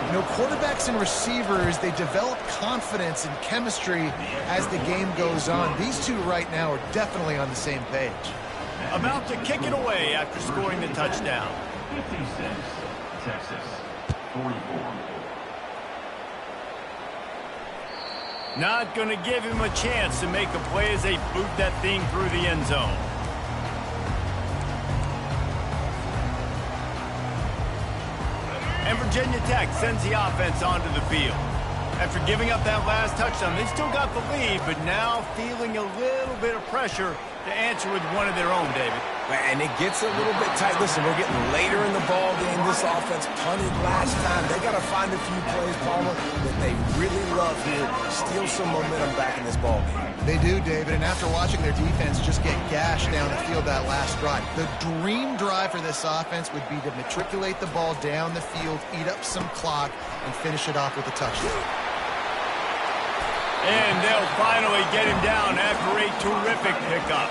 Speaker 2: You know, quarterbacks and receivers, they develop confidence and chemistry as the game goes on. These two right now are definitely on the same page.
Speaker 1: About to kick it away after scoring the touchdown.
Speaker 5: 56, Texas, 44.
Speaker 1: Not going to give him a chance to make a play as they boot that thing through the end zone. And Virginia Tech sends the offense onto the field. After giving up that last touchdown, they still got the lead, but now feeling a little bit of pressure to answer with one of their own, David.
Speaker 3: And it gets a little bit tight. Listen, we're getting later in the ball game. This offense punted last time. They got to find a few plays, Palmer, that they really love here. Steal some momentum back in this ball game.
Speaker 2: They do, David, and after watching their defense just get gashed down the field that last drive, the dream drive for this offense would be to matriculate the ball down the field, eat up some clock, and finish it off with a touchdown.
Speaker 1: And they'll finally get him down after a terrific pickup.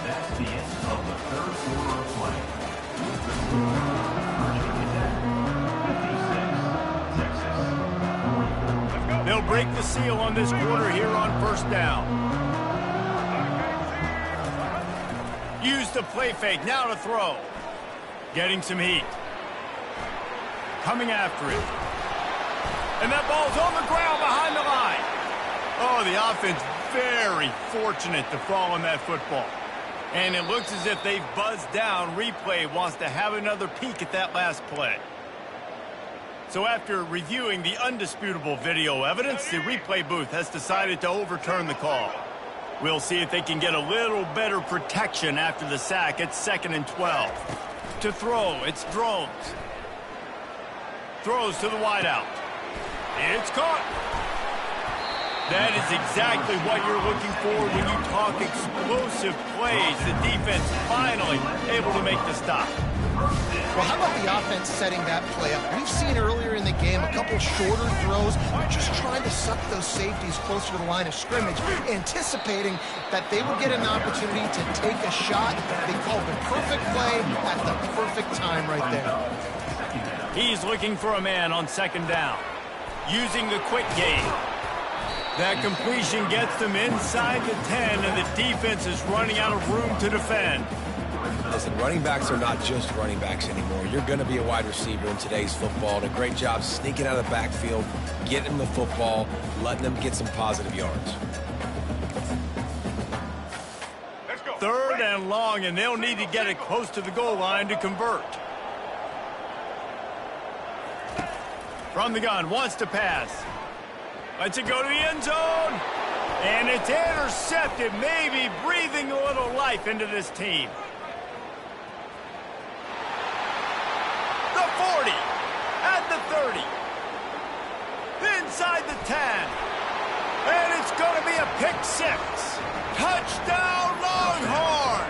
Speaker 5: That's the end of the third quarter of play. Virginia Tech, 56, Texas, 44.
Speaker 1: They'll break the seal on this quarter here on first down. Use the play fake, now to throw. Getting some heat. Coming after it. And that ball's on the ground behind the line. Oh, the offense very fortunate to fall on that football. And it looks as if they've buzzed down. Replay wants to have another peek at that last play. So after reviewing the undisputable video evidence, the replay booth has decided to overturn the call. We'll see if they can get a little better protection after the sack. It's 2nd and 12. To throw, it's Drones. Throws to the wideout. It's caught. That is exactly what you're looking for when you talk explosive plays. The defense finally able to make the stop.
Speaker 2: Well, how about the offense setting that play up? We've seen earlier in the game a couple shorter throws. They're just trying to suck those safeties closer to the line of scrimmage, anticipating that they would get an opportunity to take a shot. They called the perfect play at the perfect time right there.
Speaker 1: He's looking for a man on 2nd down. Using the quick game. That completion gets them inside the 10, and the defense is running out of room to defend.
Speaker 3: Listen, running backs are not just running backs anymore. You're going to be a wide receiver in today's football. And a great job sneaking out of the backfield, getting them the football, letting them get some positive yards.
Speaker 1: 3rd and long, and they'll need to get it close to the goal line to convert. From the gun, wants to pass. Lets it go to the end zone. And it's intercepted, maybe breathing a little life into this team. The 40, at the 30, inside the 10, and it's going to be a pick 6. Touchdown, Longhorns!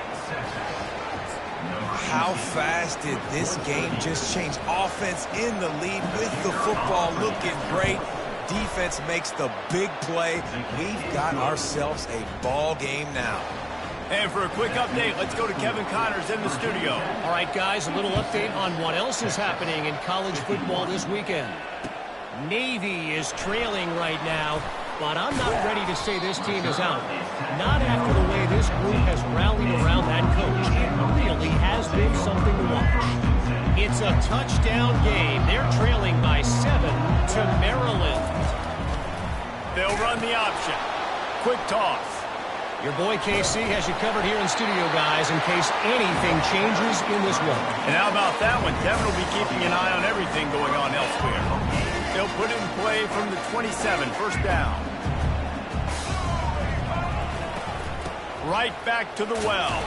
Speaker 3: How fast did this game just change? Offense in the lead with the football, looking great. Defense makes the big play. We've got ourselves a ball game now.
Speaker 1: And for a quick update, let's go to Kevin Connors in the studio.
Speaker 4: All right, guys, a little update on what else is happening in college football this weekend. Navy is trailing right now, but I'm not ready to say this team is out. Not after the way this group has rallied around that coach. It really has been something to watch. It's a touchdown game. They're trailing by 7 to Maryland.
Speaker 1: They'll run the option. Quick toss.
Speaker 4: Your boy KC has you covered here in studio, guys, in case anything changes in this one.
Speaker 1: And how about that one? Kevin will be keeping an eye on everything going on elsewhere. They'll put it in play from the 27, first down. Right back to the well.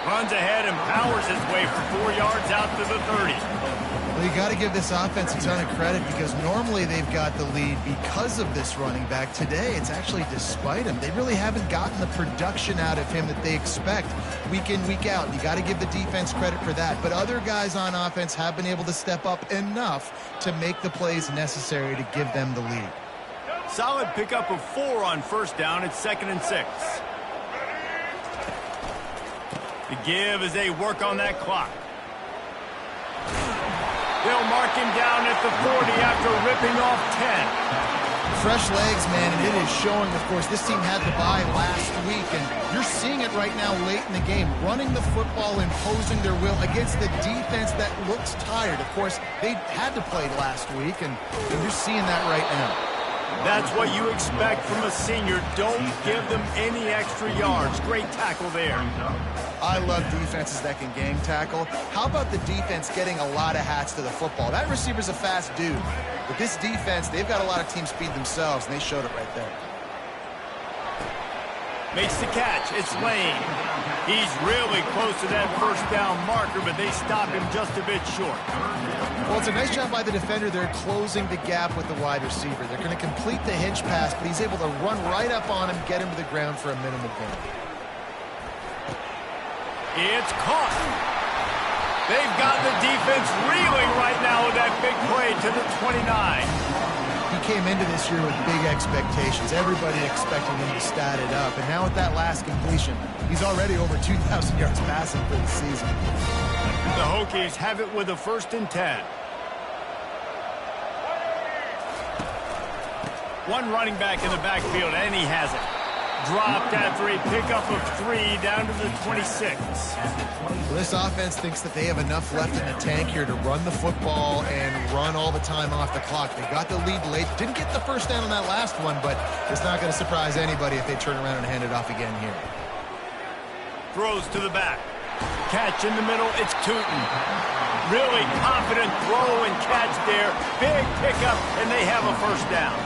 Speaker 1: Runs ahead and powers his way for 4 yards out to the 30.
Speaker 2: Well, you got to give this offense a ton of credit because normally they've got the lead because of this running back. Today, it's actually despite him. They really haven't gotten the production out of him that they expect week in, week out. You got to give the defense credit for that. But other guys on offense have been able to step up enough to make the plays necessary to give them the lead.
Speaker 1: Solid pickup of 4 on first down. It's 2nd and 6. The give as they work on that clock. They'll mark him down at the 40 after ripping off 10.
Speaker 2: Fresh legs, man, and it is showing, of course. This team had the bye last week, and you're seeing it right now late in the game. Running the football, imposing their will against the defense that looks tired. Of course, they had to play last week, and you're seeing that right now.
Speaker 1: That's what you expect from a senior. Don't give them any extra yards. Great tackle there.
Speaker 2: I love defenses that can gang tackle. How about the defense getting a lot of hats to the football? That receiver's a fast dude. But this defense, they've got a lot of team speed themselves, and they showed it right there.
Speaker 1: Makes the catch. It's Lane. He's really close to that first down marker, but they stop him just a bit short.
Speaker 2: Well, it's a nice job by the defender. They're closing the gap with the wide receiver. They're going to complete the hitch pass, but he's able to run right up on him, get him to the ground for a minimal gain.
Speaker 1: It's caught. They've got the defense reeling right now with that big play to the 29.
Speaker 2: He came into this year with big expectations. Everybody expecting him to stat it up. And now with that last completion, he's already over 2,000 yards passing for the season.
Speaker 1: The Hokies have it with a 1st and 10. One running back in the backfield, and he has it. Dropped after a pickup of 3 down to the 26.
Speaker 2: Well, this offense thinks that they have enough left in the tank here to run the football and run all the time off the clock. They got the lead late. Didn't get the first down on that last one, but it's not going to surprise anybody if they turn around and hand it off again here.
Speaker 1: Throws to the back. Catch in the middle. It's Tootin. Really confident throw and catch there. Big pickup, and they have a first down.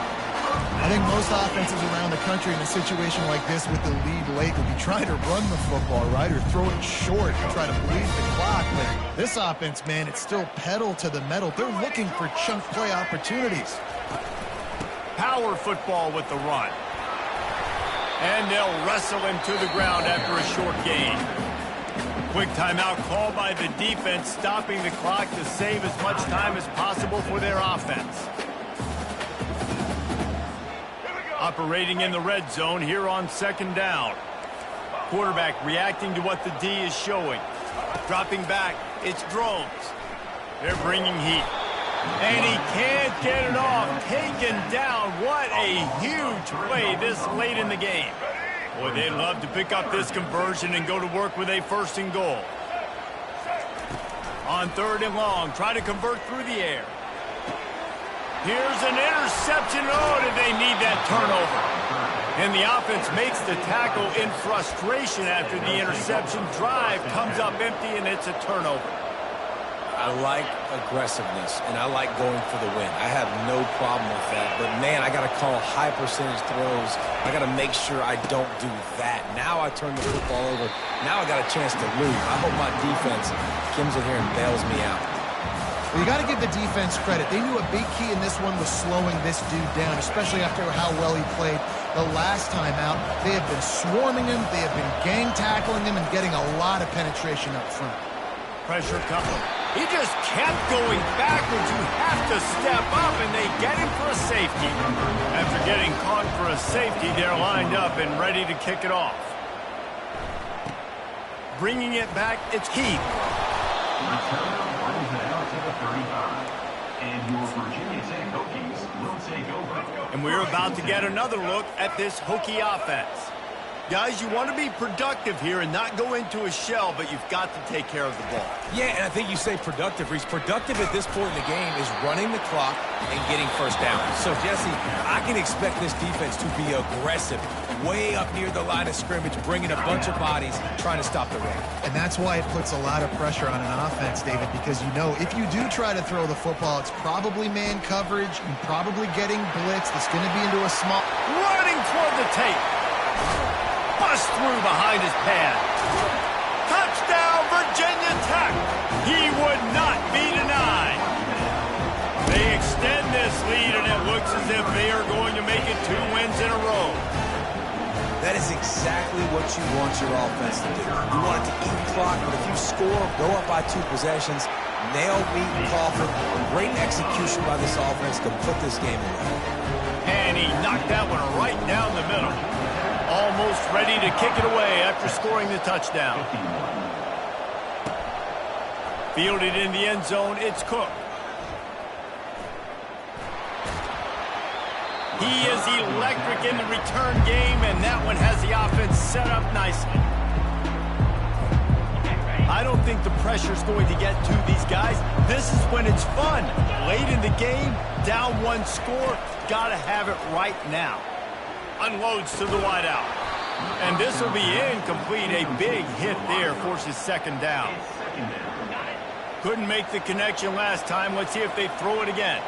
Speaker 2: I think most offenses around the country in a situation like this with the lead late would be trying to run the football, right, or throw it short and try to bleed the clock. But this offense, man, it's still pedal to the metal. They're looking for chunk play opportunities.
Speaker 1: Power football with the run. And they'll wrestle him to the ground after a short gain. Quick timeout called by the defense, stopping the clock to save as much time as possible for their offense. Operating in the red zone here on 2nd down. Quarterback reacting to what the D is showing. Dropping back, it's Drones. They're bringing heat. And he can't get it off. Taken down. What a huge play this late in the game. Boy, they'd love to pick up this conversion and go to work with a 1st and goal. On 3rd and long, try to convert through the air. Here's an interception. Oh, did they need that turnover? And the offense makes the tackle in frustration after the interception. Drive comes up empty, and it's a turnover.
Speaker 3: I like aggressiveness, and I like going for the win. I have no problem with that. But, man, I got to call high percentage throws. I got to make sure I don't do that. Now I turn the football over. Now I got a chance to lose. I hope my defense comes in here and bails me out.
Speaker 2: Well, you got to give the defense credit. They knew a big key in this one was slowing this dude down, especially after how well he played the last time out. They have been swarming him. They have been gang tackling him and getting a lot of penetration up front.
Speaker 1: Pressure coming. He just kept going backwards. You have to step up, and they get him for a safety. After getting caught for a safety, they're lined up and ready to kick it off. Bringing it back, it's Heath.
Speaker 5: Returner brings it out to the 35. And your Virginia Tech Hokies will take over.
Speaker 1: And we're about to get another look at this Hokie offense. Guys, you want to be productive here and not go into a shell, but you've got to take care of the ball.
Speaker 3: Yeah, and I think you say productive, Reese. Productive at this point in the game is running the clock and getting first down. So, Jesse, I can expect this defense to be aggressive, way up near the line of scrimmage, bringing a bunch of bodies, trying to stop the run.
Speaker 2: And that's why it puts a lot of pressure on an offense, David, because you know if you do try to throw the football, it's probably man coverage and probably getting blitz. That's going to be into a small...
Speaker 1: Running toward the tape. Bust through behind his pad. Touchdown, Virginia Tech. He would not be denied. They extend this lead, and it looks as if they are going to make it 2 wins in a row.
Speaker 3: That is exactly what you want your offense to do. You want it to eat clock, but if you score, go up by 2 possessions, nail, meet, coffin. Great execution by this offense to put this game away.
Speaker 1: And he knocked that one right down the middle. Almost ready to kick it away after scoring the touchdown. Fielded in the end zone, it's Cook. He is electric in the return game, and that one has the offense set up nicely. I don't think the pressure's going to get to these guys. This is when it's fun. Late in the game, down 1 score, gotta have it right now. Unloads to the wideout. And this will be incomplete. A big hit there forces second down. Couldn't make the connection last time. Let's see if they throw it again.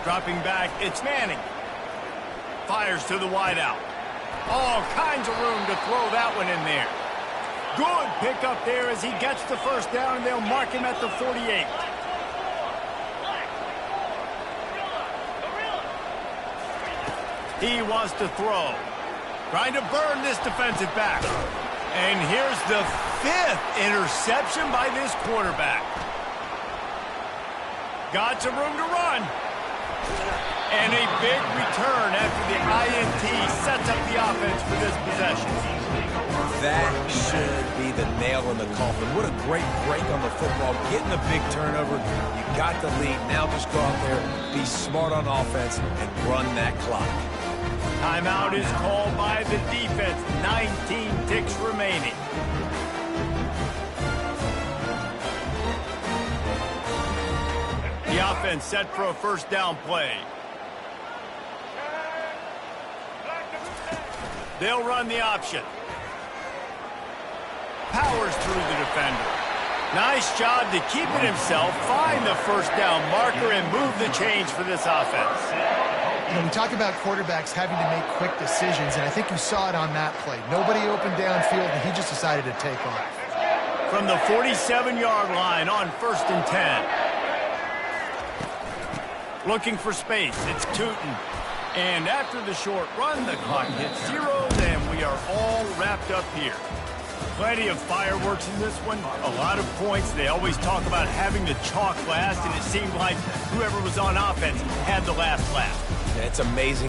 Speaker 1: Dropping back, it's Manning. Fires to the wideout. All kinds of room to throw that one in there. Good pickup there as he gets the first down, and they'll mark him at the 48. He wants to throw. Trying to burn this defensive back. And here's the 5th interception by this quarterback. Got some room to run. And a big return after the INT sets up the offense for this possession.
Speaker 3: That should be the nail in the coffin. What a great break on the football. Getting a big turnover. You got the lead. Now just go out there, be smart on offense, and run that clock.
Speaker 1: Timeout is called by the defense. 19 ticks remaining. The offense set for a first down play. They'll run the option. Powers through the defender. Nice job to keep it himself, find the first down marker, and move the chains for this offense.
Speaker 2: You know, we talk about quarterbacks having to make quick decisions, and I think you saw it on that play. Nobody opened downfield, and he just decided to take off.
Speaker 1: From the 47-yard line on 1st and 10. Looking for space, it's Tootin. And after the short run, the clock hits 0, and we are all wrapped up here. Plenty of fireworks in this one, a lot of points. They always talk about having the chalk last, and it seemed like whoever was on offense had the last laugh.
Speaker 3: It's amazing.